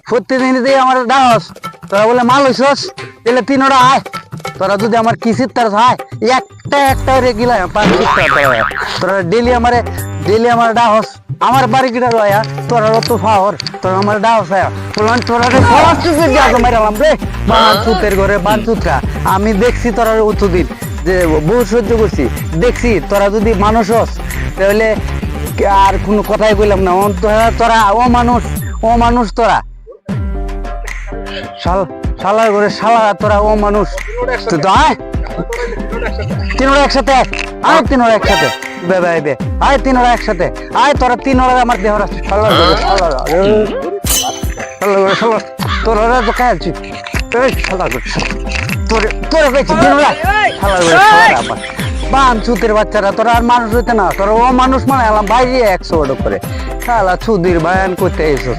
প্রতিদিন দিয়ে আমার ডাস তোরা বলে মাল হইছস তাহলে তিনটা আয় তোরা যদি আমার কিসির তার হয় একটা রেগুলার পাঁচ তোরা ডেলি আমার ডাহস আমার বাড়ি কিটা রয়া তোরা অত ফাওর তোরা আমার ডাহস আয়া বললাম তোরা সব চুপের যাবো মারালাম রে বাঁচুতের ঘরে বাঁচুতরা আমি দেখছি তোরা অতদিন যে বহু সহ্য করছি দেখছি তোরা যদি মানুষ হস তাহলে আর কোনো কথাই বললাম না তোরা ও মানুষ তোরা শালার ঘরে শালা তোরা ও মানুষ তিনোরা একসাথে আয় তিনোরা একসাথে আয় তিনোরা একসাথে আয় তোরা তিনোরা আমার দেহ তোরা তো খাইছি বাচ্চারা তোরা আর মানুষ হইতে না তোরা ও মানুষ মানে এলাম ভাই 100 করে শালা ছুদির বায়ান করতে এসো